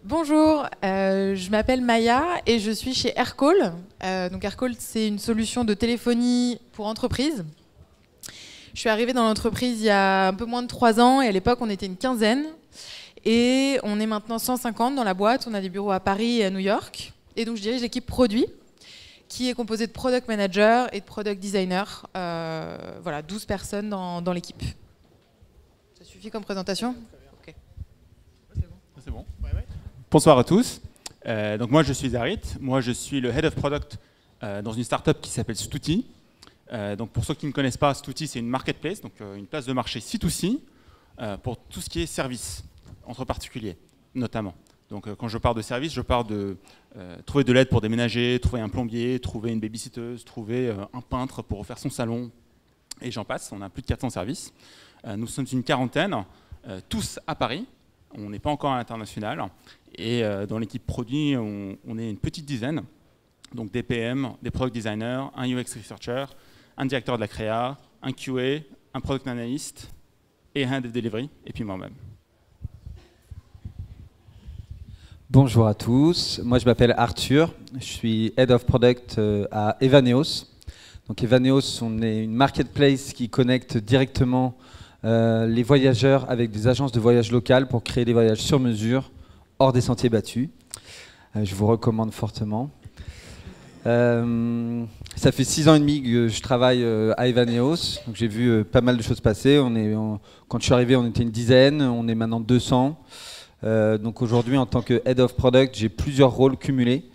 Bonjour, je m'appelle Maya et je suis chez Aircall. Donc Aircall, c'est une solution de téléphonie pour entreprises. Je suis arrivée dans l'entreprise il y a un peu moins de 3 ans et à l'époque, on était une quinzaine. Et on est maintenant 150 dans la boîte. On a des bureaux à Paris et à New York. Et donc je dirige l'équipe produit qui est composée de product manager et de product designer. Voilà, 12 personnes dans l'équipe. Ça suffit comme présentation ? Ok. C'est bon. Bonsoir à tous. Donc moi je suis Harit, moi je suis le Head of Product dans une startup qui s'appelle Stuti. Donc pour ceux qui ne connaissent pas, Stuti c'est une marketplace, donc une place de marché C2C pour tout ce qui est service entre particuliers notamment. Donc quand je parle de service, je parle de trouver de l'aide pour déménager, trouver un plombier, trouver une babysitteuse, trouver un peintre pour refaire son salon et j'en passe. On a plus de 400 services. Nous sommes une quarantaine, tous à Paris. On n'est pas encore à l'international. Et dans l'équipe produit, on est une petite dizaine. Donc des PM, des product designers, un UX researcher, un directeur de la créa, un QA, un product analyst et un dev delivery, et puis moi-même. Bonjour à tous, moi je m'appelle Arthur, je suis Head of Product à Evaneos. Donc Evaneos, on est une marketplace qui connecte directement les voyageurs avec des agences de voyage locales pour créer des voyages sur mesure hors des sentiers battus. Je vous recommande fortement. Ça fait 6 ans et demi que je travaille à Evaneos, donc j'ai vu pas mal de choses passer. Quand je suis arrivé, on était une dizaine, on est maintenant 200. Donc aujourd'hui, en tant que Head of Product, j'ai plusieurs rôles cumulés.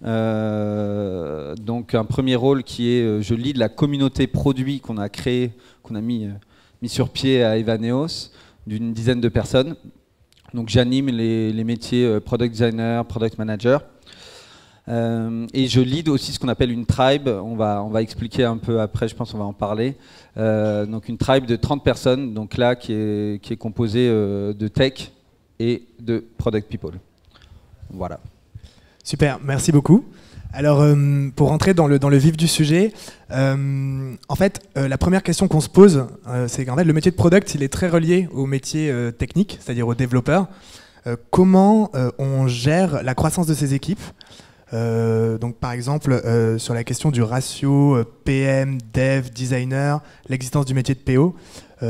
Donc un premier rôle qui est, je lead la communauté produit qu'on a créée, qu'on a mis sur pied à Evaneos, d'une dizaine de personnes. Donc j'anime les métiers product designer, product manager. Et je lead aussi ce qu'on appelle une tribe. On va expliquer un peu après, je pense on va en parler. Donc une tribe de 30 personnes, donc là qui est composée de tech et de product people. Voilà. Super, merci beaucoup. Alors, pour rentrer dans le vif du sujet, en fait, la première question qu'on se pose, c'est qu'en fait, le métier de product, il est très relié au métier technique, c'est-à-dire aux développeurs. Comment on gère la croissance de ces équipes ? Donc, par exemple, sur la question du ratio PM, Dev, Designer, l'existence du métier de PO.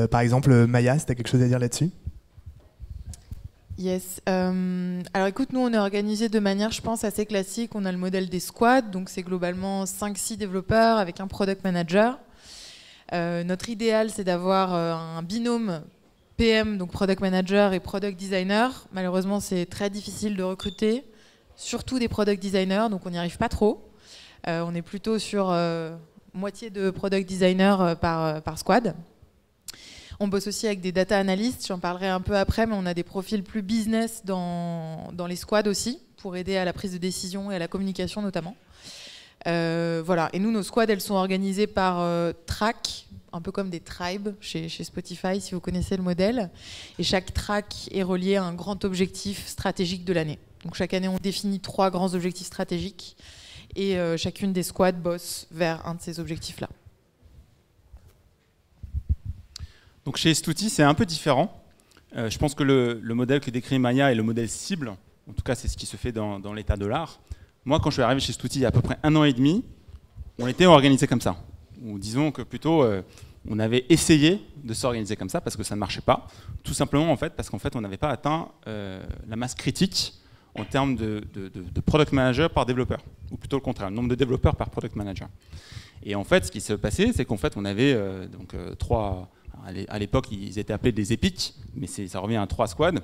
Par exemple, Maya, si tu as quelque chose à dire là-dessus ? Yes. Alors écoute, nous on est organisé de manière, je pense, assez classique. On a le modèle des squads, donc c'est globalement 5-6 développeurs avec un product manager. Notre idéal, c'est d'avoir un binôme PM, donc product manager et product designer. Malheureusement, c'est très difficile de recruter, surtout des product designers, donc on n'y arrive pas trop. On est plutôt sur moitié de product designer par squad. On bosse aussi avec des data analysts, j'en parlerai un peu après, mais on a des profils plus business dans les squads aussi, pour aider à la prise de décision et à la communication notamment. Voilà. Et nous, nos squads, elles sont organisées par track, un peu comme des tribes chez Spotify, si vous connaissez le modèle. Et chaque track est relié à un grand objectif stratégique de l'année. Donc chaque année, on définit 3 grands objectifs stratégiques et chacune des squads bosse vers un de ces objectifs-là. Donc chez Stuti, c'est un peu différent. Je pense que le modèle que décrit Maya est le modèle cible. En tout cas, c'est ce qui se fait dans l'état de l'art. Moi, quand je suis arrivé chez Stuti il y a à peu près 1 an et demi, on était organisé comme ça. Ou disons que plutôt, on avait essayé de s'organiser comme ça parce que ça ne marchait pas. Tout simplement, en fait, parce qu'en fait, on n'avait pas atteint la masse critique en termes de product manager par développeur. Ou plutôt le contraire, le nombre de développeurs par product manager. Et en fait, ce qui s'est passé, c'est qu'en fait, on avait 3... À l'époque, ils étaient appelés des épiques, mais ça revient à 3 squads,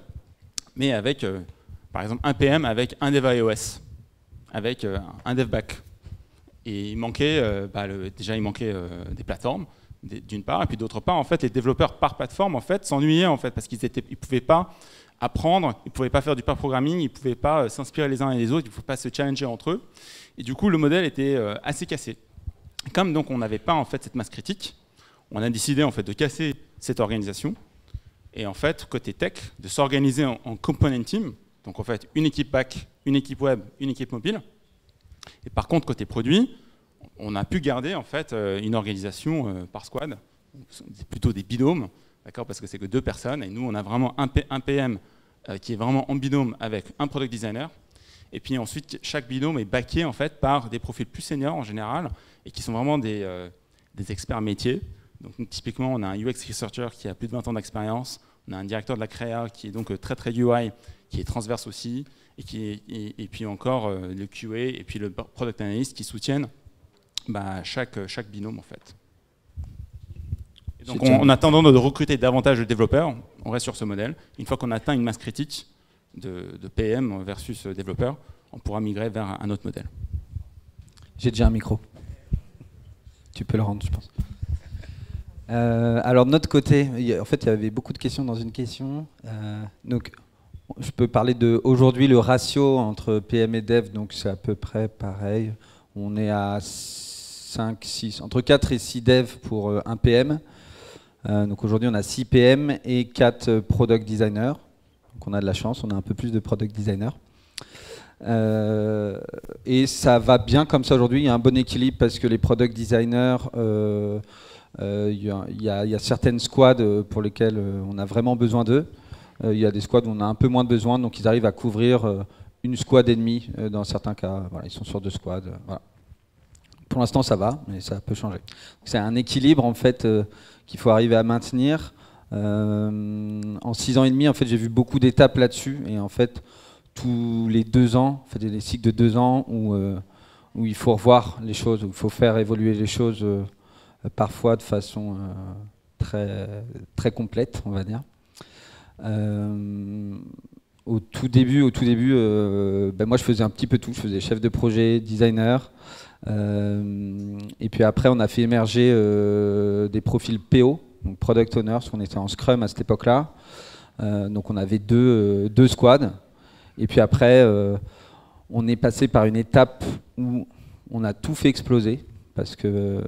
mais avec, par exemple, un PM avec un dev iOS, avec un dev back. Et il manquait, déjà, il manquait des plateformes, d'une part, et puis d'autre part, en fait, les développeurs par plateforme, en fait, s'ennuyaient, en fait, parce qu'ils ne pouvaient pas apprendre, ils ne pouvaient pas faire du pair programming, ils ne pouvaient pas s'inspirer les uns et les autres, ils ne pouvaient pas se challenger entre eux. Et du coup, le modèle était assez cassé. Comme donc on n'avait pas en fait cette masse critique, on a décidé en fait de casser cette organisation et en fait côté tech de s'organiser en component team. Donc en fait une équipe back, une équipe web, une équipe mobile. Et par contre côté produit, on a pu garder en fait une organisation par squad, plutôt des binômes, d'accord, parce que c'est que 2 personnes et nous on a vraiment un PM qui est vraiment en binôme avec un product designer. Et puis ensuite, chaque binôme est backé en fait par des profils plus seniors en général et qui sont vraiment des experts métiers. Donc typiquement, on a un UX researcher qui a plus de 20 ans d'expérience, on a un directeur de la créa qui est donc très UI, qui est transverse aussi, et puis encore le QA et puis le product analyst qui soutiennent chaque binôme en fait. Et donc en attendant de recruter davantage de développeurs, on reste sur ce modèle. Une fois qu'on atteint une masse critique de PM versus développeur, on pourra migrer vers un autre modèle. J'ai déjà un micro. Tu peux le rendre, je pense. Alors de notre côté, en fait, il y avait beaucoup de questions dans une question. Donc, je peux parler de aujourd'hui le ratio entre PM et Dev, donc c'est à peu près pareil. On est à 5, 6, entre 4 et 6 devs pour un PM. Donc aujourd'hui, on a 6 PM et 4 product designers. Donc on a de la chance, on a un peu plus de product designers. Et ça va bien comme ça aujourd'hui. Il y a un bon équilibre parce que les product designers, il y a certaines squads pour lesquelles on a vraiment besoin d'eux. Il y a des squads où on a un peu moins de besoin, donc ils arrivent à couvrir une squad et demie dans certains cas. Voilà, ils sont sur 2 squads. Voilà. Pour l'instant, ça va, mais ça peut changer. C'est un équilibre en fait qu'il faut arriver à maintenir. En 6 ans et demi, en fait, j'ai vu beaucoup d'étapes là-dessus, et en fait, tous les 2 ans, en fait, des cycles de 2 ans où il faut revoir les choses, où il faut faire évoluer les choses, parfois de façon très complète, on va dire. Au tout début, moi je faisais un petit peu tout. Je faisais chef de projet, designer, et puis après on a fait émerger des profils PO, donc product owner, parce qu'on était en Scrum à cette époque-là. Donc on avait deux squads. Et puis après, on est passé par une étape où on a tout fait exploser, parce que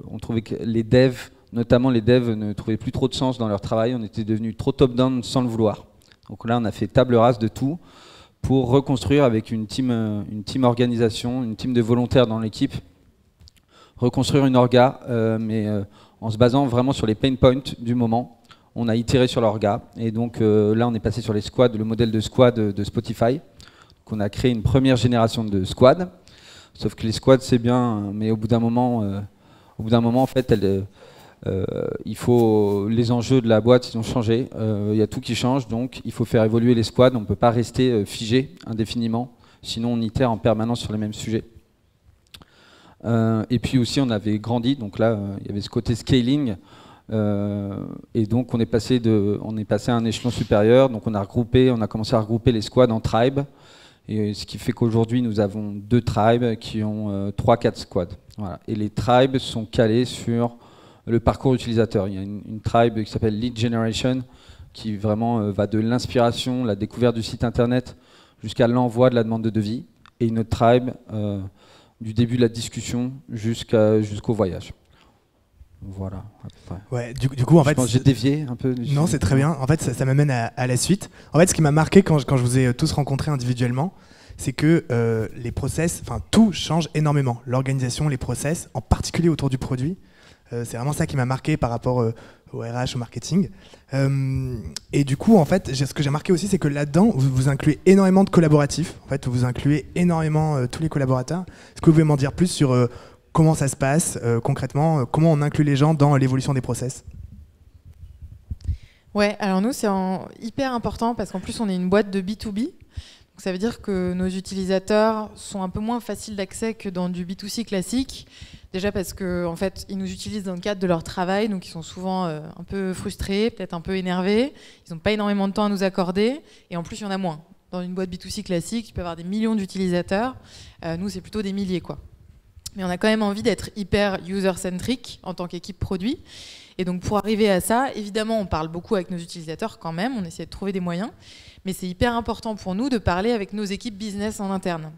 on trouvait que les devs, notamment les devs, ne trouvaient plus trop de sens dans leur travail. On était devenus trop top-down sans le vouloir. Donc là, on a fait table rase de tout pour reconstruire avec une team organisation, une team de volontaires dans l'équipe, reconstruire une orga, mais en se basant vraiment sur les pain points du moment. On a itéré sur l'orga, et donc là, on est passé sur les squads, le modèle de squad de Spotify. Donc on a créé une première génération de squads, sauf que les squads, c'est bien, mais au bout d'un moment, en fait, il faut, les enjeux de la boîte, ils ont changé. Il y a tout qui change, donc il faut faire évoluer les squads. On ne peut pas rester figé indéfiniment, sinon on itère en permanence sur les mêmes sujets. Et puis aussi, on avait grandi, donc là, il y avait ce côté scaling. Et donc on est passé à un échelon supérieur. Donc on a commencé à regrouper les squads en tribes. Et ce qui fait qu'aujourd'hui, nous avons 2 tribes qui ont 3-4 squads. Voilà. Et les tribes sont calés sur le parcours utilisateur. Il y a une tribe qui s'appelle Lead Generation, qui vraiment va de l'inspiration, la découverte du site internet, jusqu'à l'envoi de la demande de devis. Et une autre tribe du début de la discussion jusqu'au voyage. Voilà. Ouais, du coup, en fait, j'ai dévié un peu. Non, c'est très bien. En fait, ça m'amène à la suite. En fait, ce qui m'a marqué quand je vous ai tous rencontrés individuellement, c'est que les process, enfin tout change énormément. L'organisation, les process, en particulier autour du produit. C'est vraiment ça qui m'a marqué par rapport au RH, au marketing. Et du coup, en fait, ce que j'ai marqué aussi, c'est que là-dedans, vous incluez énormément de collaboratifs. En fait, vous incluez énormément tous les collaborateurs. Est-ce que vous pouvez m'en dire plus sur comment ça se passe concrètement, comment on inclut les gens dans l'évolution des process? Ouais, alors nous, c'est hyper important parce qu'en plus, on est une boîte de B2B. Donc ça veut dire que nos utilisateurs sont un peu moins faciles d'accès que dans du B2C classique. Déjà parce qu'en fait, ils nous utilisent dans le cadre de leur travail, donc ils sont souvent un peu frustrés, peut-être un peu énervés. Ils n'ont pas énormément de temps à nous accorder, et en plus, il y en a moins. Dans une boîte B2C classique, tu peux avoir des millions d'utilisateurs. Nous, c'est plutôt des milliers, quoi. Mais on a quand même envie d'être hyper user-centric en tant qu'équipe produit. Et donc, pour arriver à ça, évidemment, on parle beaucoup avec nos utilisateurs quand même, on essaie de trouver des moyens. Mais c'est hyper important pour nous de parler avec nos équipes business en interne.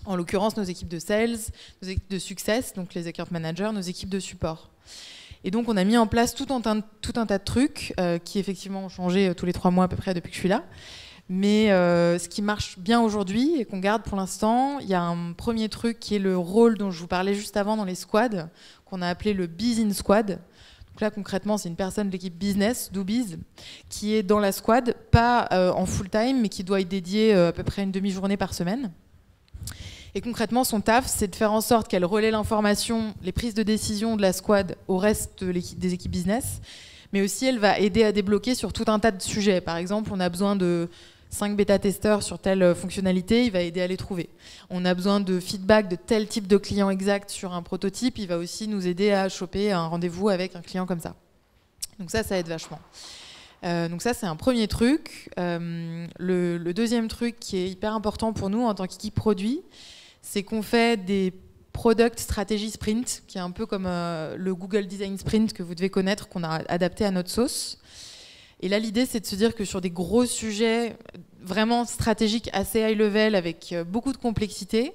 En l'occurrence, nos équipes de sales, nos équipes de success, donc les account managers, nos équipes de support. Et donc, on a mis en place tout un tas de trucs qui, effectivement, ont changé tous les 3 mois à peu près depuis que je suis là. Mais ce qui marche bien aujourd'hui et qu'on garde pour l'instant, il y a un premier truc qui est le rôle dont je vous parlais juste avant dans les squads, qu'on a appelé le Biz in Squad. Donc Donc là, concrètement, c'est une personne de l'équipe business, d'Ubiz, qui est dans la squad, pas en full-time, mais qui doit y dédier à peu près une demi-journée par semaine. Et concrètement, son taf, c'est de faire en sorte qu'elle relaie l'information, les prises de décision de la squad au reste des équipes business, mais aussi elle va aider à débloquer sur tout un tas de sujets. Par exemple, on a besoin de 5 bêta-testeurs sur telle fonctionnalité, il va aider à les trouver. On a besoin de feedback de tel type de client exact sur un prototype, il va aussi nous aider à choper un rendez-vous avec un client comme ça. Donc ça aide vachement. Donc ça, c'est un premier truc. Le deuxième truc qui est hyper important pour nous en tant qu'équipe produit, c'est qu'on fait des Product Strategy Sprint, qui est un peu comme le Google Design Sprint que vous devez connaître, qu'on a adapté à notre sauce. Et là, l'idée, c'est de se dire que sur des gros sujets vraiment stratégiques, assez high level, avec beaucoup de complexité,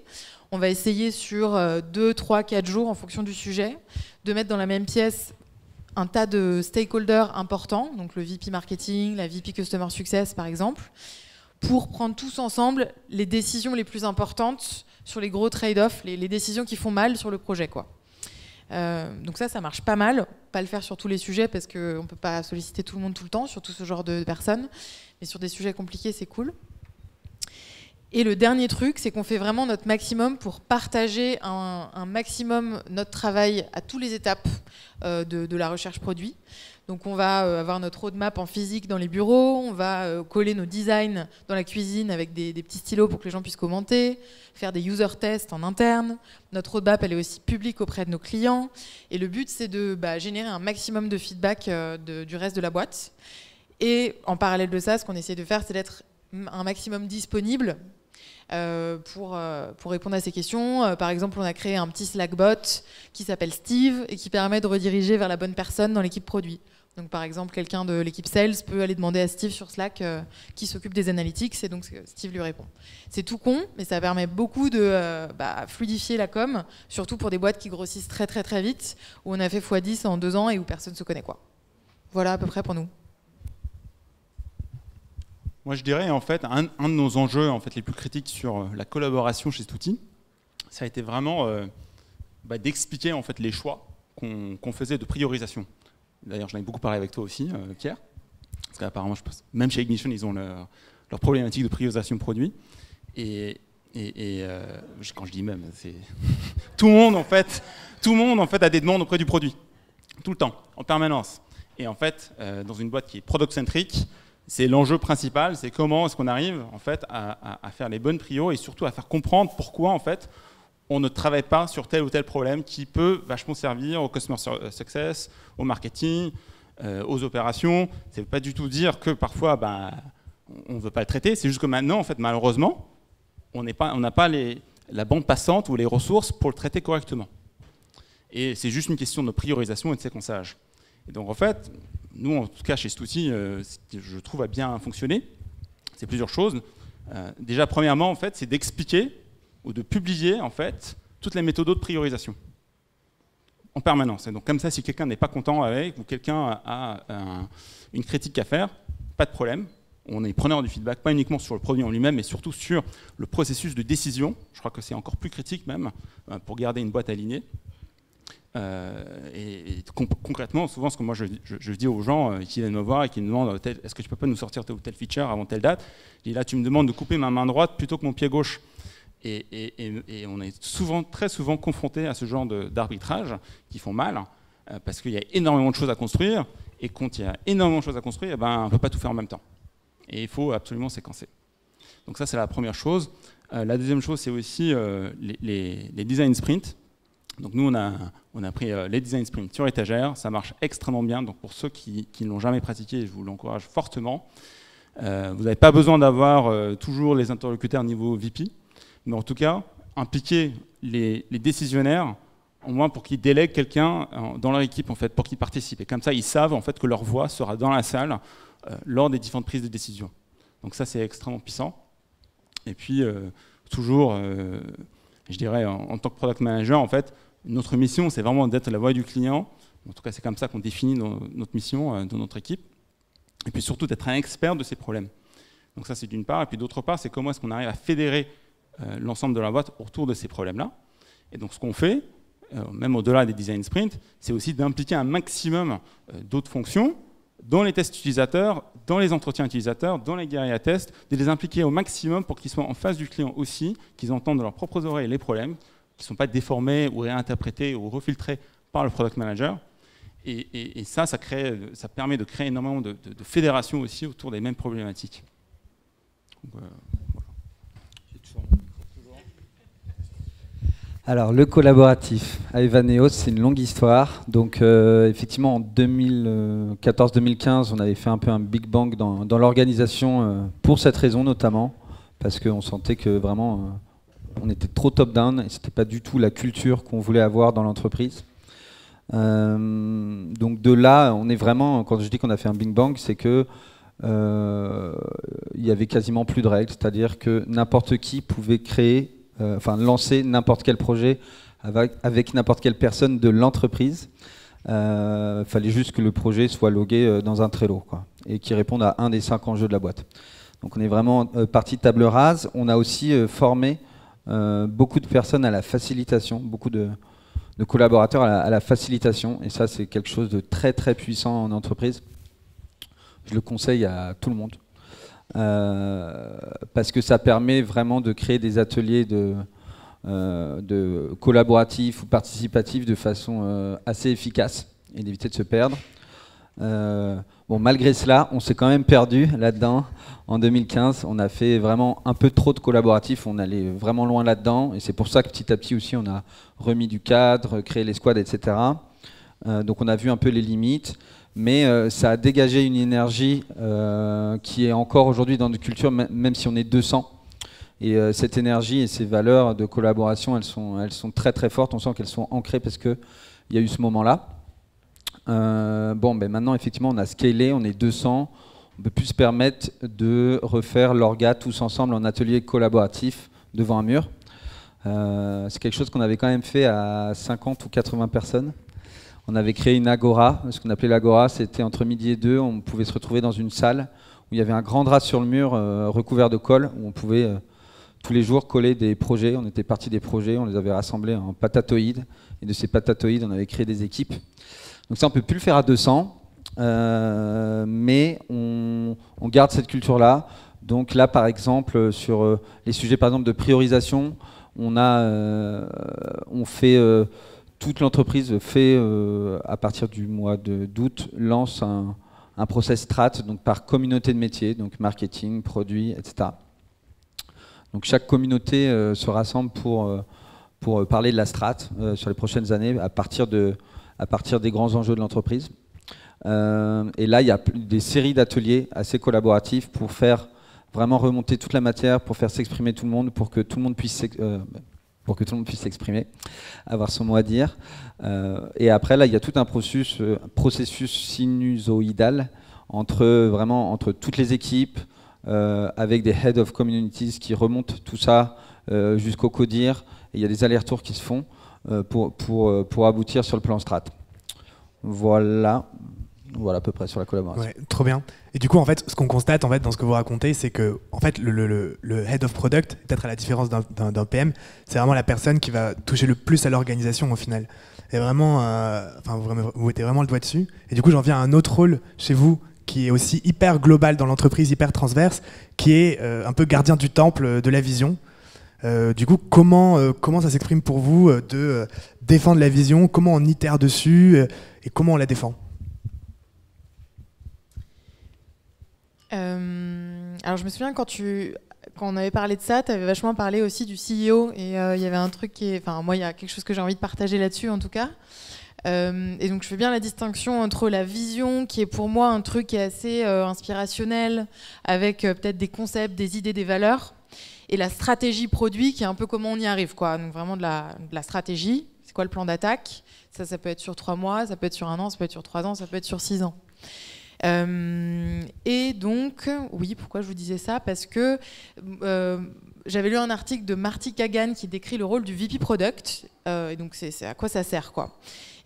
on va essayer sur 2, 3, 4 jours, en fonction du sujet, de mettre dans la même pièce un tas de stakeholders importants, donc le VP Marketing, la VP Customer Success, par exemple, pour prendre tous ensemble les décisions les plus importantes sur les gros trade-offs, les décisions qui font mal sur le projet, quoi. Donc ça marche pas mal. Pas le faire sur tous les sujets parce qu'on ne peut pas solliciter tout le monde tout le temps, surtout ce genre de personnes. Mais sur des sujets compliqués, c'est cool. Et le dernier truc, c'est qu'on fait vraiment notre maximum pour partager un maximum notre travail à toutes les étapes de la recherche produit. Donc on va avoir notre roadmap en physique dans les bureaux, on va coller nos designs dans la cuisine avec des petits stylos pour que les gens puissent commenter, faire des user tests en interne. Notre roadmap, elle est aussi publique auprès de nos clients. Et le but, c'est de générer un maximum de feedback du reste de la boîte. Et en parallèle de ça, ce qu'on essaie de faire, c'est d'être un maximum disponible pour répondre à ces questions. Par exemple, on a créé un petit Slack bot qui s'appelle Steve et qui permet de rediriger vers la bonne personne dans l'équipe produit. Donc, par exemple, quelqu'un de l'équipe Sales peut aller demander à Steve sur Slack qui s'occupe des analytics et donc Steve lui répond. C'est tout con, mais ça permet beaucoup de fluidifier la com, surtout pour des boîtes qui grossissent très très très vite, où on a fait x10 en 2 ans et où personne ne se connaît, quoi. Voilà à peu près pour nous. Moi, je dirais, en fait, un de nos enjeux les plus critiques sur la collaboration chez Stouti, ça a été vraiment d'expliquer en fait, les choix qu'on faisait de priorisation. D'ailleurs, j'en ai beaucoup parlé avec toi aussi, Pierre, parce qu'apparemment, je pense, même chez Ignition, ils ont leur problématique de priorisation produit. Et quand je dis même, c'est tout le monde en fait a des demandes auprès du produit, tout le temps, en permanence. Et en fait, dans une boîte qui est product-centric, c'est l'enjeu principal, c'est comment est-ce qu'on arrive en fait à faire les bonnes prios et surtout à faire comprendre pourquoi en fait on ne travaille pas sur tel ou tel problème qui peut vachement servir au customer success, au marketing, aux opérations. Ça ne veut pas du tout dire que parfois on ne veut pas le traiter, c'est juste que maintenant en fait malheureusement on n'a pas la bande passante ou les ressources pour le traiter correctement. Et c'est juste une question de priorisation et de séquençage. Et donc en fait, nous en tout cas chez Stouti, je trouve a bien fonctionné. C'est plusieurs choses. Déjà premièrement en fait, c'est d'expliquer ou de publier en fait toutes les méthodes de priorisation en permanence. Et donc comme ça, si quelqu'un n'est pas content avec ou quelqu'un a une critique à faire, pas de problème. On est preneur du feedback, pas uniquement sur le produit en lui-même, mais surtout sur le processus de décision. Je crois que c'est encore plus critique même pour garder une boîte alignée. Concrètement, souvent, ce que moi je dis aux gens qui viennent me voir et qui me demandent est-ce que tu peux pas nous sortir telle ou telle feature avant telle date, et là tu me demandes de couper ma main droite plutôt que mon pied gauche. Et on est très souvent confronté à ce genre d'arbitrage qui font mal parce qu'il y a énormément de choses à construire et quand il y a énormément de choses à construire, on ne peut pas tout faire en même temps. Et il faut absolument séquencer. Donc ça, c'est la première chose. La deuxième chose, c'est aussi les design sprints. Donc nous, on a pris les design sprints sur étagère. Ça marche extrêmement bien. Donc pour ceux qui ne l'ont jamais pratiqué, je vous l'encourage fortement. Vous n'avez pas besoin d'avoir toujours les interlocuteurs niveau VP. Mais en tout cas, impliquer les décisionnaires, au moins pour qu'ils délèguent quelqu'un dans leur équipe, en fait, pour qu'ils participent. Et comme ça, ils savent en fait, que leur voix sera dans la salle lors des différentes prises de décision. Donc ça, c'est extrêmement puissant. Et puis, toujours, je dirais, en tant que product manager, en fait, notre mission, c'est vraiment d'être la voix du client. En tout cas, c'est comme ça qu'on définit notre mission dans notre équipe. Et puis surtout, d'être un expert de ces problèmes. Donc ça, c'est d'une part. Et puis d'autre part, c'est comment est-ce qu'on arrive à fédérer l'ensemble de la boîte autour de ces problèmes-là. Et donc ce qu'on fait, même au-delà des design sprints, c'est aussi d'impliquer un maximum d'autres fonctions dans les tests utilisateurs, dans les entretiens utilisateurs, dans les guérillas tests, de les impliquer au maximum pour qu'ils soient en face du client aussi, qu'ils entendent de leurs propres oreilles les problèmes, qu'ils ne sont pas déformés ou réinterprétés ou refiltrés par le product manager. Et ça permet de créer énormément de fédération aussi autour des mêmes problématiques. Donc, voilà. Alors, le collaboratif à Evaneos, c'est une longue histoire. Donc, effectivement, en 2014-2015, on avait fait un peu un big bang dans l'organisation pour cette raison notamment, parce qu'on sentait que vraiment, on était trop top-down et c'était pas du tout la culture qu'on voulait avoir dans l'entreprise. Donc, de là, on est vraiment, quand je dis qu'on a fait un big bang, c'est que il y avait quasiment plus de règles, c'est-à-dire que n'importe qui pouvait créer lancer n'importe quel projet avec n'importe quelle personne de l'entreprise. Fallait juste que le projet soit logué dans un Trello, quoi, et qui réponde à un des 5 enjeux de la boîte. Donc on est vraiment parti de table rase. On a aussi formé beaucoup de personnes à la facilitation, beaucoup de collaborateurs à la facilitation, et ça c'est quelque chose de très très puissant en entreprise. Je le conseille à tout le monde. Parce que ça permet vraiment de créer des ateliers de collaboratifs ou participatifs de façon assez efficace et d'éviter de se perdre. Malgré cela, on s'est quand même perdu là-dedans. En 2015, on a fait vraiment un peu trop de collaboratifs, on allait vraiment loin là-dedans, et c'est pour ça que petit à petit aussi on a remis du cadre, créé les squads, etc. Donc on a vu un peu les limites. Mais ça a dégagé une énergie qui est encore aujourd'hui dans notre culture, même si on est 200. Et cette énergie et ces valeurs de collaboration, elles sont très très fortes. On sent qu'elles sont ancrées parce qu'il y a eu ce moment-là. Maintenant, effectivement, on a scalé, on est 200. On ne peut plus se permettre de refaire l'orga tous ensemble en atelier collaboratif devant un mur. C'est quelque chose qu'on avait quand même fait à 50 ou 80 personnes. On avait créé une agora, ce qu'on appelait l'agora, c'était entre midi et 2, on pouvait se retrouver dans une salle où il y avait un grand drap sur le mur recouvert de colle, où on pouvait tous les jours coller des projets. On était parti des projets, on les avait rassemblés en patatoïdes, et de ces patatoïdes, on avait créé des équipes. Donc ça, on ne peut plus le faire à 200, mais on garde cette culture-là. Donc là, par exemple, sur les sujets par exemple, de priorisation, toute l'entreprise fait, à partir du mois d'août, lance un process strat, donc par communauté de métiers, donc marketing, produits, etc. Donc chaque communauté se rassemble pour parler de la strat sur les prochaines années à partir des grands enjeux de l'entreprise. Et là, il y a des séries d'ateliers assez collaboratifs pour faire vraiment remonter toute la matière, pour faire s'exprimer tout le monde, pour que tout le monde puisse s'exprimer, avoir son mot à dire. Et après, là, il y a tout un processus sinusoïdal entre toutes les équipes, avec des Head of Communities qui remontent tout ça jusqu'au codir. Et il y a des allers-retours qui se font pour aboutir sur le plan strat. Voilà à peu près sur la collaboration. Ouais, trop bien. Et du coup, en fait, ce qu'on constate dans ce que vous racontez, c'est que en fait, le Head of Product, peut-être à la différence d'un PM, c'est vraiment la personne qui va toucher le plus à l'organisation au final. Et vraiment, vous mettez vraiment le doigt dessus. Et du coup, j'en viens à un autre rôle chez vous qui est aussi hyper global dans l'entreprise, hyper transverse, qui est un peu gardien du temple de la vision. Du coup, comment ça s'exprime pour vous de défendre la vision, comment on itère dessus et comment on la défend? Alors je me souviens quand on avait parlé de ça, tu avais vachement parlé aussi du CEO et il y avait un truc moi il y a quelque chose que j'ai envie de partager là-dessus en tout cas. Et donc je fais bien la distinction entre la vision qui est pour moi un truc qui est assez inspirationnel avec peut-être des concepts, des idées, des valeurs, et la stratégie produit qui est un peu comment on y arrive quoi. Donc vraiment de la stratégie, c'est quoi le plan d'attaque, ça peut être sur 3 mois, ça peut être sur 1 an, ça peut être sur 3 ans, ça peut être sur 6 ans. Et donc, oui, pourquoi je vous disais ça? Parce que j'avais lu un article de Marty Kagan qui décrit le rôle du VP Product, et donc c'est à quoi ça sert, quoi.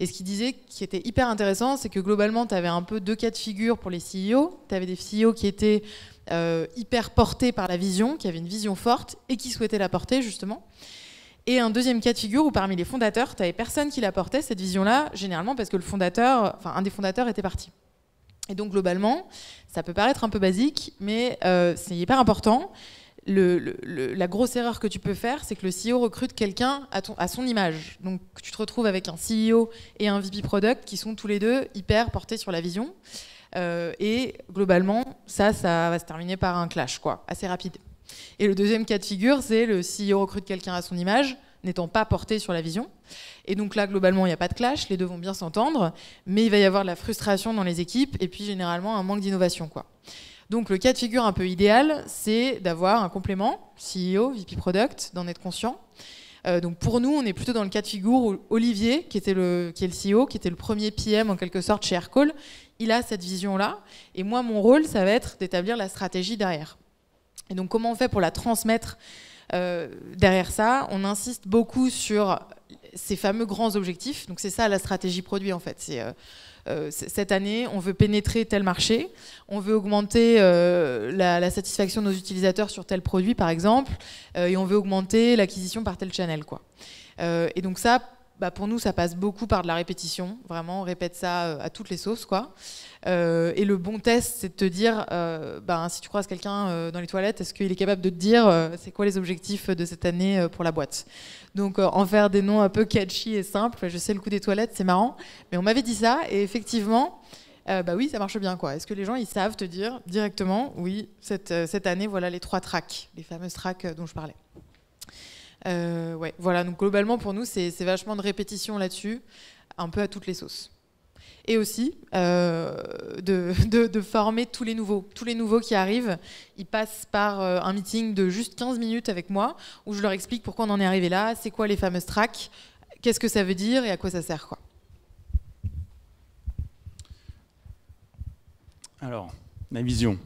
Et ce qu'il disait qui était hyper intéressant, c'est que globalement, tu avais un peu 2 cas de figure pour les CEO. Tu avais des CEO qui étaient hyper portés par la vision, qui avaient une vision forte et qui souhaitaient la porter, justement. Et un deuxième cas de figure où parmi les fondateurs, tu n'avais personne qui la portait, cette vision-là, généralement parce que un des fondateurs était parti. Et donc globalement, ça peut paraître un peu basique, mais c'est hyper important. La grosse erreur que tu peux faire, c'est que le CEO recrute quelqu'un à son image. Donc tu te retrouves avec un CEO et un VP Product qui sont tous les deux hyper portés sur la vision. Et globalement, ça va se terminer par un clash, quoi, assez rapide. Et le deuxième cas de figure, c'est le CEO recrute quelqu'un à son image, n'étant pas porté sur la vision. Et donc là, globalement, il n'y a pas de clash, les deux vont bien s'entendre, mais il va y avoir de la frustration dans les équipes et puis généralement un manque d'innovation, quoi. Donc le cas de figure un peu idéal, c'est d'avoir un complément, CEO, VP Product, d'en être conscient. Donc pour nous, on est plutôt dans le cas de figure où Olivier, qui est le CEO, qui était le premier PM en quelque sorte chez Aircall, il a cette vision-là. Et moi, mon rôle, ça va être d'établir la stratégie derrière. Et donc comment on fait pour la transmettre derrière ça? On insiste beaucoup sur ces fameux grands objectifs. Donc c'est ça la stratégie produit en fait. Cette année, on veut pénétrer tel marché, on veut augmenter la satisfaction de nos utilisateurs sur tel produit par exemple, et on veut augmenter l'acquisition par tel channel, quoi. Et donc ça, pour nous, ça passe beaucoup par de la répétition. Vraiment, on répète ça à toutes les sauces, quoi. Et le bon test, c'est de te dire, si tu croises quelqu'un dans les toilettes, est-ce qu'il est capable de te dire c'est quoi les objectifs de cette année pour la boîte? Donc en faire des noms un peu catchy et simples. Je sais, le coup des toilettes, c'est marrant, mais on m'avait dit ça et effectivement, oui, ça marche bien, quoi. Est-ce que les gens ils savent te dire directement, oui, cette année, voilà les 3 tracks, les fameuses tracks dont je parlais. Ouais, voilà. Donc globalement pour nous, c'est vachement de répétition là-dessus, un peu à toutes les sauces. Et aussi de former tous les nouveaux. Tous les nouveaux qui arrivent, ils passent par un meeting de juste 15 minutes avec moi, où je leur explique pourquoi on en est arrivé là, c'est quoi les fameuses tracks, qu'est-ce que ça veut dire et à quoi ça sert, quoi. Alors, la vision.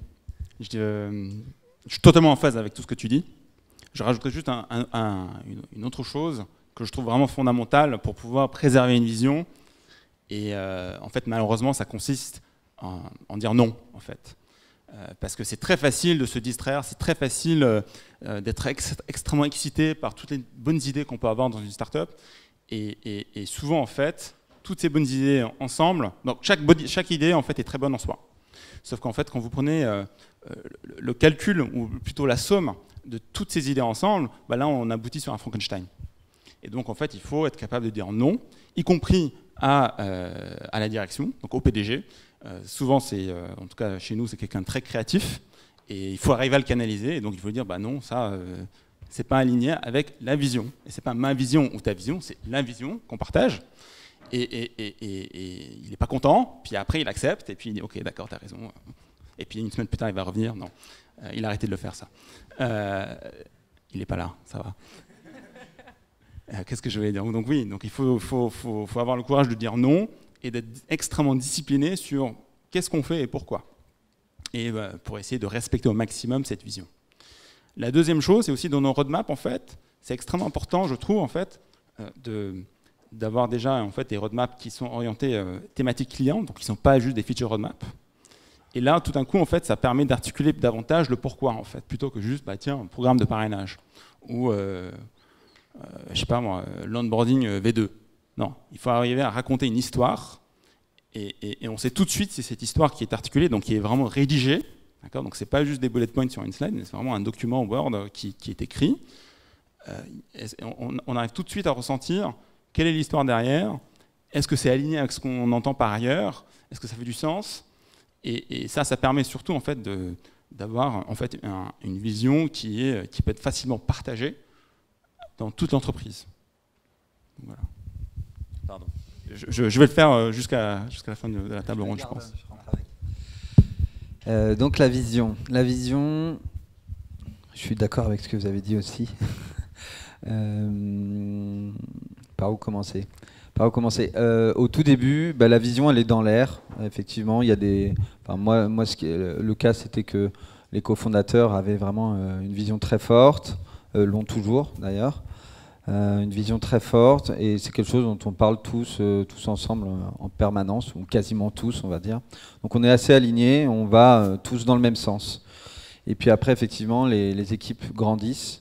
Je suis totalement en phase avec tout ce que tu dis. Je rajouterais juste une autre chose que je trouve vraiment fondamentale pour pouvoir préserver une vision. Et en fait, malheureusement, ça consiste en dire non, en fait. Parce que c'est très facile de se distraire, c'est très facile d'être extrêmement excité par toutes les bonnes idées qu'on peut avoir dans une startup. Et souvent, en fait, toutes ces bonnes idées ensemble, donc chaque idée, en fait, est très bonne en soi. Sauf qu'en fait, quand vous prenez le calcul, ou plutôt la somme de toutes ces idées ensemble, là, on aboutit sur un Frankenstein. Et donc, en fait, il faut être capable de dire non, y compris à la direction, donc au PDG. Souvent, en tout cas chez nous, c'est quelqu'un de très créatif, et il faut arriver à le canaliser. Et donc, il faut dire, non, ça, c'est pas aligné avec la vision. Et c'est pas ma vision ou ta vision, c'est la vision qu'on partage. Et il n'est pas content, puis après, il accepte, et puis il dit, ok, d'accord, tu as raison. Et puis une semaine plus tard, il va revenir. Non, il a arrêté de le faire, ça. Il n'est pas là, ça va. Qu'est-ce que je voulais dire? Donc oui, donc il faut avoir le courage de dire non et d'être extrêmement discipliné sur qu'est-ce qu'on fait et pourquoi. Et pour essayer de respecter au maximum cette vision. La deuxième chose, c'est aussi dans nos roadmaps, en fait, c'est extrêmement important, je trouve, en fait, d'avoir déjà en fait, des roadmaps qui sont orientés thématiques clients, donc qui ne sont pas juste des feature roadmaps. Et là, tout d'un coup, en fait, ça permet d'articuler davantage le pourquoi, en fait, plutôt que juste, tiens, un programme de parrainage ou je sais pas moi, l'onboarding V2. Non, il faut arriver à raconter une histoire et on sait tout de suite si cette histoire qui est articulée, donc qui est vraiment rédigée, d'accord, donc c'est pas juste des bullet points sur une slide, mais c'est vraiment un document Word qui est écrit. On arrive tout de suite à ressentir quelle est l'histoire derrière, est-ce que c'est aligné avec ce qu'on entend par ailleurs, est-ce que ça fait du sens, et ça permet surtout en fait d'avoir en fait une vision qui peut être facilement partagée dans toute l'entreprise. Voilà. Pardon. Je vais le faire jusqu'à la fin de la table ronde, je pense. Donc la vision. La vision, je suis d'accord avec ce que vous avez dit aussi. Par où commencer? Au tout début, la vision, elle est dans l'air. Effectivement, il y a des. Enfin, moi, le cas, c'était que les cofondateurs avaient vraiment une vision très forte, l'ont toujours d'ailleurs. Une vision très forte, et c'est quelque chose dont on parle tous ensemble en permanence, ou quasiment tous, on va dire. Donc on est assez alignés, on va tous dans le même sens. Et puis après, effectivement, les équipes grandissent,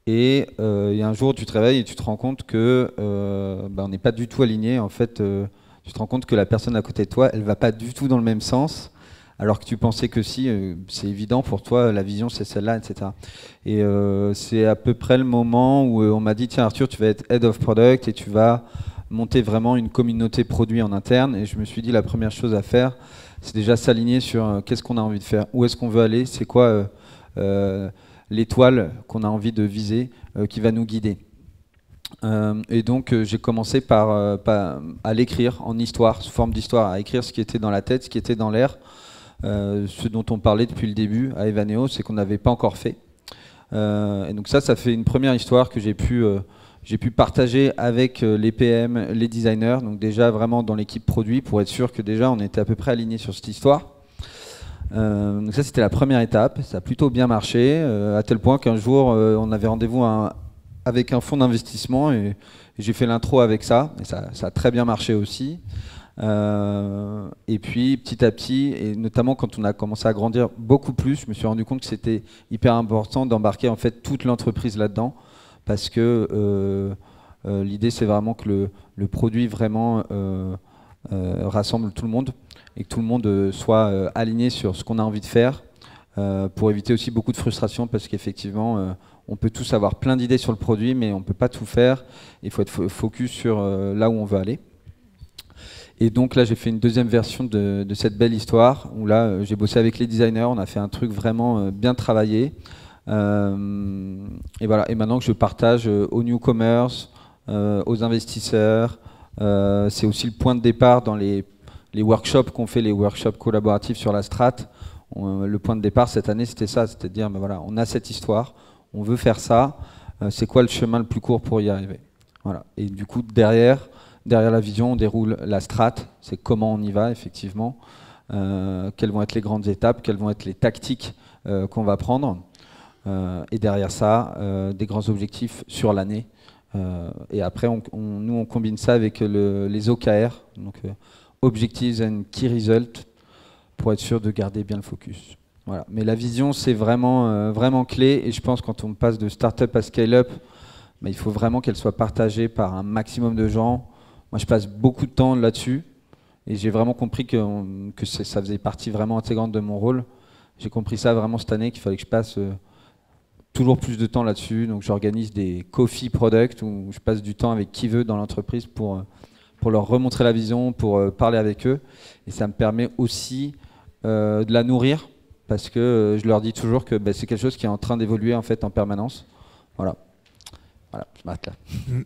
Et il y a un jour, tu te réveilles et tu te rends compte que on n'est pas du tout aligné. En fait, tu te rends compte que la personne à côté de toi, elle va pas du tout dans le même sens, alors que tu pensais que si, c'est évident pour toi, la vision c'est celle-là, etc. Et c'est à peu près le moment où on m'a dit, tiens Arthur, tu vas être Head of Product et tu vas monter vraiment une communauté produit en interne. Et je me suis dit, la première chose à faire, c'est déjà s'aligner sur qu'est-ce qu'on a envie de faire, où est-ce qu'on veut aller, c'est quoi l'étoile qu'on a envie de viser, qui va nous guider. Et donc j'ai commencé par à l'écrire en histoire, sous forme d'histoire, à écrire ce qui était dans la tête, ce qui était dans l'air, ce dont on parlait depuis le début à Evaneos et qu'on n'avait pas encore fait. Et donc ça fait une première histoire que j'ai pu partager avec les PM, les designers, donc déjà vraiment dans l'équipe produit, pour être sûr que déjà on était à peu près alignés sur cette histoire. Donc ça c'était la première étape, ça a plutôt bien marché, à tel point qu'un jour on avait rendez-vous avec un fonds d'investissement et j'ai fait l'intro avec ça, et ça a très bien marché aussi. Et puis petit à petit, et notamment quand on a commencé à grandir beaucoup plus, je me suis rendu compte que c'était hyper important d'embarquer en fait toute l'entreprise là-dedans, parce que l'idée c'est vraiment que le produit vraiment rassemble tout le monde et que tout le monde soit aligné sur ce qu'on a envie de faire, pour éviter aussi beaucoup de frustration, parce qu'effectivement on peut tous avoir plein d'idées sur le produit mais on ne peut pas tout faire, il faut être focus sur là où on veut aller. Et donc là j'ai fait une deuxième version de cette belle histoire où là j'ai bossé avec les designers, on a fait un truc vraiment bien travaillé, et voilà. Et maintenant que je partage aux newcomers, aux investisseurs, c'est aussi le point de départ dans les workshops qu'on fait, les workshops collaboratifs sur la strat. Le point de départ cette année c'était ça, c'était de dire voilà, on a cette histoire, on veut faire ça, c'est quoi le chemin le plus court pour y arriver, voilà. Et du coup derrière la vision on déroule la strat, c'est comment on y va effectivement, quelles vont être les grandes étapes, quelles vont être les tactiques qu'on va prendre, et derrière ça des grands objectifs sur l'année, et après nous on combine ça avec les OKR, donc Objectives and Key Results, pour être sûr de garder bien le focus. Voilà. Mais la vision, c'est vraiment, vraiment clé. Et je pense que quand on passe de start-up à scale-up, il faut vraiment qu'elle soit partagée par un maximum de gens. Moi, je passe beaucoup de temps là-dessus. Et j'ai vraiment compris que ça faisait partie vraiment intégrante de mon rôle. J'ai compris ça vraiment cette année, qu'il fallait que je passe toujours plus de temps là-dessus. Donc j'organise des coffee products où je passe du temps avec qui veut dans l'entreprise pour leur remontrer la vision, pour parler avec eux. Et ça me permet aussi de la nourrir, parce que je leur dis toujours que c'est quelque chose qui est en train d'évoluer en fait en permanence. Voilà, je m'arrête là.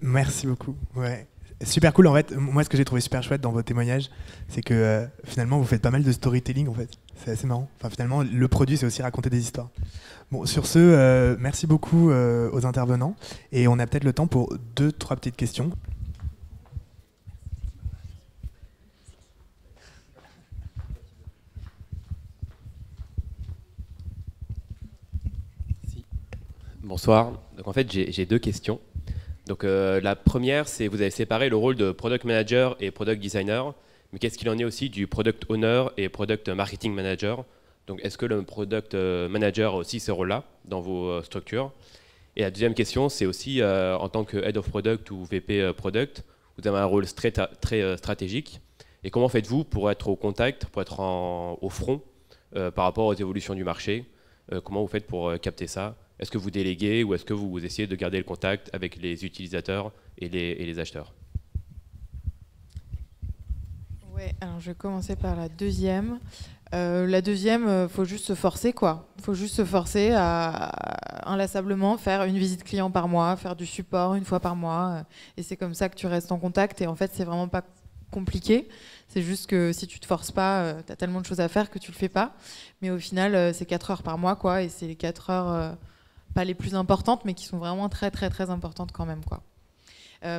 Merci beaucoup. Ouais. Super cool. En fait, moi, ce que j'ai trouvé super chouette dans vos témoignages, c'est que finalement, vous faites pas mal de storytelling. En fait, c'est assez marrant. Enfin, finalement, le produit, c'est aussi raconter des histoires. Bon, sur ce, merci beaucoup aux intervenants. Et on a peut-être le temps pour 2-3 petites questions. Bonsoir. Donc en fait, j'ai deux questions. Donc la première, c'est vous avez séparé le rôle de product manager et product designer, mais qu'est-ce qu'il en est aussi du product owner et product marketing manager? Donc est-ce que le product manager a aussi ce rôle-là dans vos structures? Et la deuxième question, c'est aussi en tant que head of product ou VP product, vous avez un rôle très stratégique. Et comment faites-vous pour être au contact, pour être au front par rapport aux évolutions du marché? Comment vous faites pour capter ça? Est-ce que vous déléguez ou est-ce que vous essayez de garder le contact avec les utilisateurs et les acheteurs? Ouais, alors je vais commencer par la deuxième. La deuxième, faut juste se forcer, quoi. Faut juste se forcer à inlassablement faire une visite client par mois, faire du support une fois par mois. Et c'est comme ça que tu restes en contact. Et en fait, c'est vraiment pas compliqué. C'est juste que si tu te forces pas, tu as tellement de choses à faire que tu le fais pas. Mais au final, c'est 4 heures par mois, quoi. Et c'est les 4 heures... pas les plus importantes, mais qui sont vraiment très très très importantes quand même, quoi.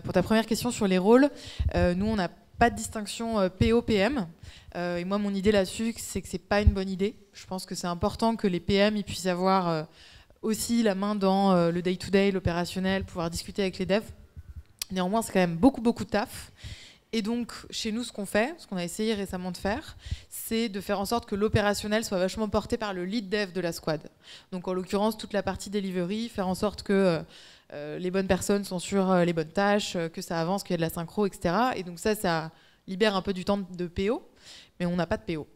Pour ta première question sur les rôles, nous on n'a pas de distinction PO-PM, et moi mon idée là-dessus c'est que c'est pas une bonne idée. Je pense que c'est important que les PM ils puissent avoir aussi la main dans le day-to-day, l'opérationnel, pouvoir discuter avec les devs. Néanmoins c'est quand même beaucoup de taf, Et donc, chez nous, ce qu'on a essayé récemment de faire, c'est de faire en sorte que l'opérationnel soit vachement porté par le lead dev de la squad. Donc, en l'occurrence, toute la partie delivery, faire en sorte que les bonnes personnes sont sur les bonnes tâches, que ça avance, qu'il y a de la synchro, etc. Et donc ça libère un peu du temps de PO, mais on n'a pas de PO.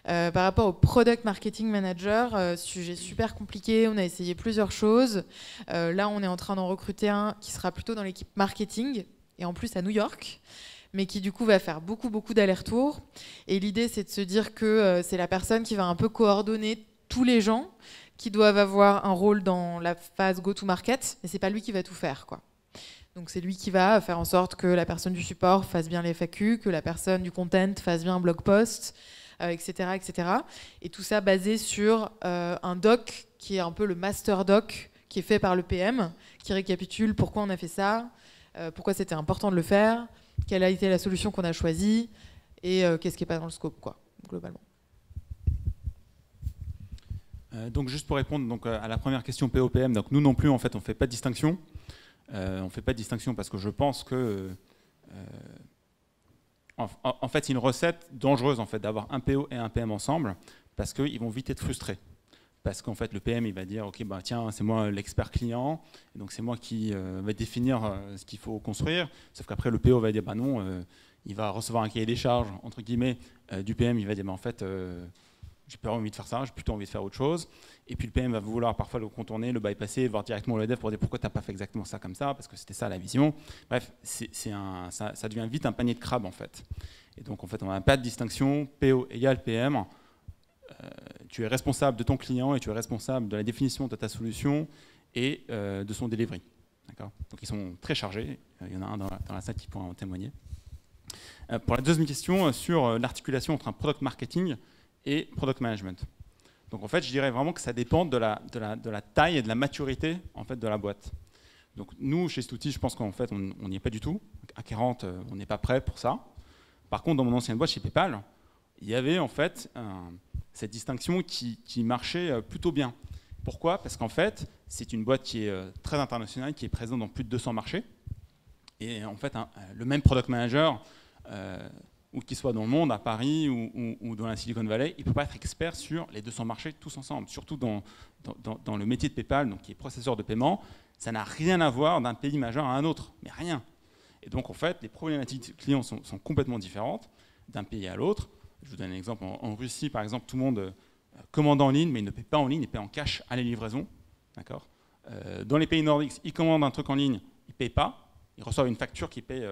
Par rapport au Product Marketing Manager, sujet super compliqué, on a essayé plusieurs choses. Là, on est en train d'en recruter un qui sera plutôt dans l'équipe marketing, et en plus à New York, mais qui du coup va faire beaucoup d'allers-retours. Et l'idée, c'est de se dire que c'est la personne qui va un peu coordonner tous les gens qui doivent avoir un rôle dans la phase go-to-market, mais c'est pas lui qui va tout faire, quoi. Donc c'est lui qui va faire en sorte que la personne du support fasse bien les FAQ, que la personne du content fasse bien un blog post, etc., etc. Et tout ça basé sur un doc qui est un peu le master doc qui est fait par le PM, qui récapitule pourquoi on a fait ça, pourquoi c'était important de le faire, quelle a été la solution qu'on a choisie et qu'est-ce qui n'est pas dans le scope, quoi, globalement. Donc juste pour répondre donc, à la première question POPM, donc nous non plus en fait on ne fait pas de distinction. On ne fait pas de distinction parce que je pense que en fait c'est une recette dangereuse en fait d'avoir un PO et un PM ensemble parce qu'ils vont vite être frustrés. Parce qu'en fait le PM il va dire ok bah tiens c'est moi l'expert client et donc c'est moi qui va définir ce qu'il faut construire, sauf qu'après le PO va dire bah non il va recevoir un cahier des charges entre guillemets du PM, il va dire bah en fait j'ai pas envie de faire ça, j'ai plutôt envie de faire autre chose. Et puis le PM va vouloir parfois le contourner, le bypasser, voir directement le dev pour dire pourquoi tu n'as pas fait exactement ça comme ça, parce que c'était ça la vision. Bref, ça devient vite un panier de crabes en fait. Et donc en fait on n'a pas de distinction, PO égale PM. Tu es responsable de ton client et tu es responsable de la définition de ta solution et de son delivery. Donc ils sont très chargés, il y en a un dans la salle qui pourra en témoigner. Pour la deuxième question, sur l'articulation entre un product marketing et product management. Donc en fait, je dirais vraiment que ça dépend de la taille et de la maturité en fait, de la boîte. Donc nous, chez Stouti, je pense qu'en fait, on n'y est pas du tout. À 40, on n'est pas prêt pour ça. Par contre, dans mon ancienne boîte, chez PayPal, il y avait en fait cette distinction qui marchait plutôt bien. Pourquoi ? Parce qu'en fait, c'est une boîte qui est très internationale, qui est présente dans plus de 200 marchés. Et en fait, le même product manager ou qu'il soit dans le monde, à Paris ou dans la Silicon Valley, il ne peut pas être expert sur les 200 marchés tous ensemble. Surtout dans le métier de PayPal, donc qui est processeur de paiement, ça n'a rien à voir d'un pays majeur à un autre, mais rien. Et donc en fait, les problématiques clients sont complètement différentes d'un pays à l'autre. Je vous donne un exemple. En Russie, par exemple, tout le monde commande en ligne, mais il ne paie pas en ligne, il paie en cash à la livraison. D'accord. Dans les pays nordiques, ils commandent un truc en ligne, ils ne payent pas, ils reçoivent une facture qui paye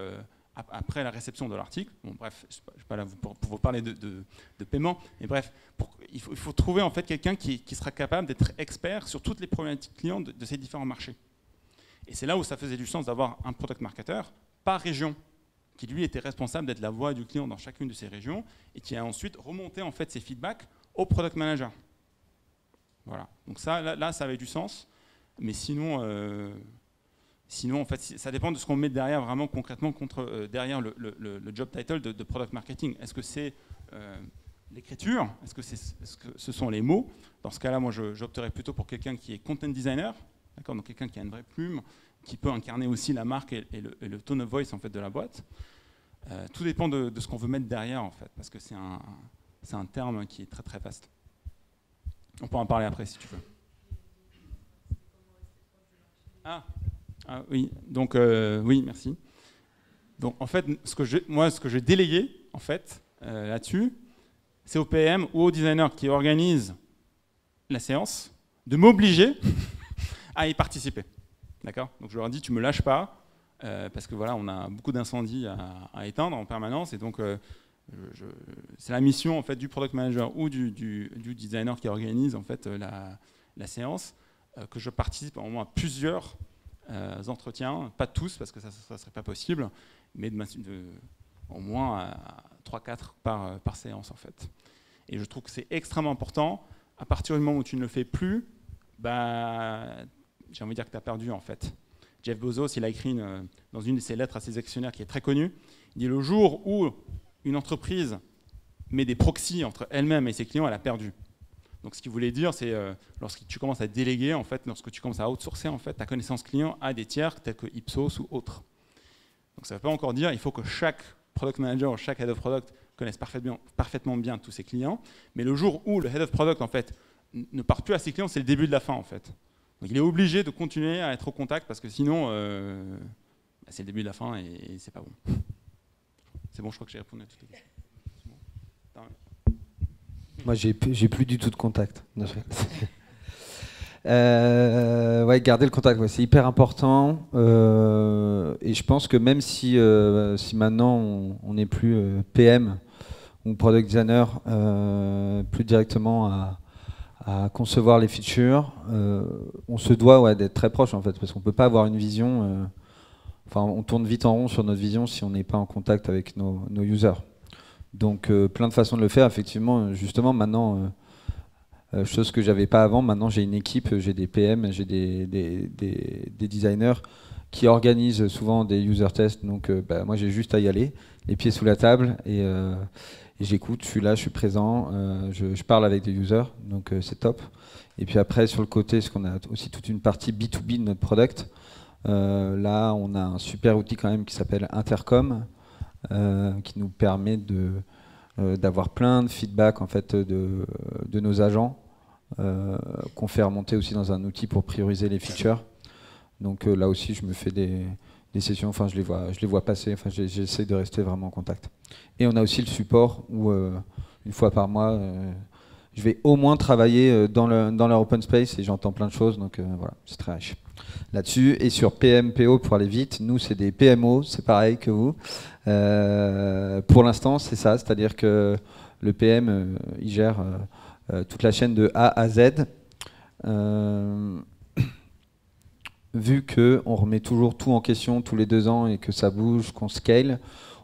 après la réception de l'article. Bon, bref, je ne suis pas là pour vous parler de paiement, mais bref, il faut trouver en fait quelqu'un qui sera capable d'être expert sur toutes les problématiques clients de ces différents marchés. Et c'est là où ça faisait du sens d'avoir un product marketer par région, qui lui était responsable d'être la voix du client dans chacune de ces régions et qui a ensuite remonté en fait ses feedbacks au product manager. Voilà. Donc ça, là, ça avait du sens, mais sinon, en fait, ça dépend de ce qu'on met derrière vraiment concrètement derrière le job title de product marketing. Est-ce que c'est l'écriture ? Est-ce que ce sont les mots ? Dans ce cas-là, moi, j'opterais plutôt pour quelqu'un qui est content designer, d'accord, donc quelqu'un qui a une vraie plume, qui peut incarner aussi la marque et le tone of voice en fait de la boîte. Tout dépend de ce qu'on veut mettre derrière en fait, parce que c'est un terme qui est très très vaste. On peut en parler après si tu veux. Ah oui, donc oui, merci. Donc en fait, ce que j'ai délégué en fait là-dessus, c'est au PM ou au designer qui organise la séance de m'obliger à y participer. D'accord ? Donc je leur dis, tu me lâches pas, parce que voilà, on a beaucoup d'incendies à éteindre en permanence, et donc c'est la mission en fait du product manager ou du designer qui organise en fait la séance, que je participe au moins à plusieurs entretiens, pas tous parce que ça serait pas possible, mais au moins 3-4 par séance en fait. Et je trouve que c'est extrêmement important. À partir du moment où tu ne le fais plus, j'ai envie de dire que tu as perdu en fait. Jeff Bezos, il a écrit dans une de ses lettres à ses actionnaires qui est très connue, il dit le jour où une entreprise met des proxys entre elle-même et ses clients, elle a perdu. Donc ce qu'il voulait dire, c'est lorsque tu commences à déléguer, en fait, lorsque tu commences à outsourcer en fait, ta connaissance client à des tiers tels que Ipsos ou autres. Donc ça ne veut pas encore dire qu'il faut que chaque product manager ou chaque head of product connaissent parfaitement bien tous ses clients, mais le jour où le head of product en fait ne part plus à ses clients, c'est le début de la fin en fait. Donc il est obligé de continuer à être au contact parce que sinon c'est le début de la fin et c'est pas bon. C'est bon, je crois que j'ai répondu à toutes les questions. Moi, j'ai plus du tout de contact. Non, ouais, garder le contact, ouais, c'est hyper important. Et je pense que même si maintenant on n'est plus PM ou product designer, plus directement à concevoir les features, on se doit d'être très proche en fait, parce qu'on peut pas avoir une vision. Enfin, on tourne vite en rond sur notre vision si on n'est pas en contact avec nos users. Donc, plein de façons de le faire. Effectivement, justement, maintenant, chose que j'avais pas avant. Maintenant, j'ai une équipe, j'ai des PM, j'ai des designers qui organisent souvent des user tests. Donc, moi, j'ai juste à y aller, les pieds sous la table, et j'écoute. Je suis là, je suis présent, je parle avec des users, donc c'est top. Et puis après, sur le côté, parce qu'on a aussi toute une partie B2B de notre product. Là, on a un super outil quand même qui s'appelle Intercom, qui nous permet d'avoir plein de feedback en fait de nos agents, qu'on fait remonter aussi dans un outil pour prioriser les features. Donc là aussi, je me fais des sessions, enfin je les vois passer, enfin j'essaie de rester vraiment en contact. Et on a aussi le support où une fois par mois, je vais au moins travailler dans leur open space et j'entends plein de choses, donc voilà, c'est très riche là-dessus. Et sur PMPO, pour aller vite, nous c'est des PMO, c'est pareil que vous. Pour l'instant, c'est ça, c'est-à-dire que le PM, il gère toute la chaîne de A à Z. Vu qu'on remet toujours tout en question tous les 2 ans et que ça bouge, qu'on scale,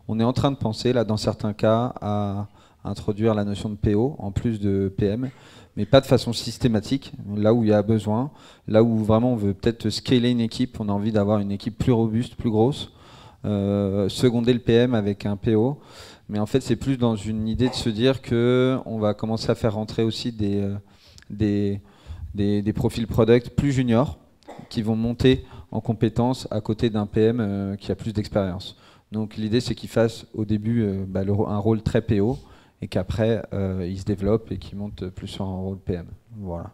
on est en train de penser, là, dans certains cas, à introduire la notion de PO en plus de PM, mais pas de façon systématique, là où il y a besoin, là où vraiment on veut peut-être scaler une équipe, on a envie d'avoir une équipe plus robuste, plus grosse, seconder le PM avec un PO, mais en fait c'est plus dans une idée de se dire qu'on va commencer à faire rentrer aussi des profils product plus juniors, qui vont monter en compétences à côté d'un PM qui a plus d'expérience. Donc l'idée c'est qu'il fasse au début un rôle très PO et qu'après il se développe et qu'il monte plus sur un rôle PM. Voilà.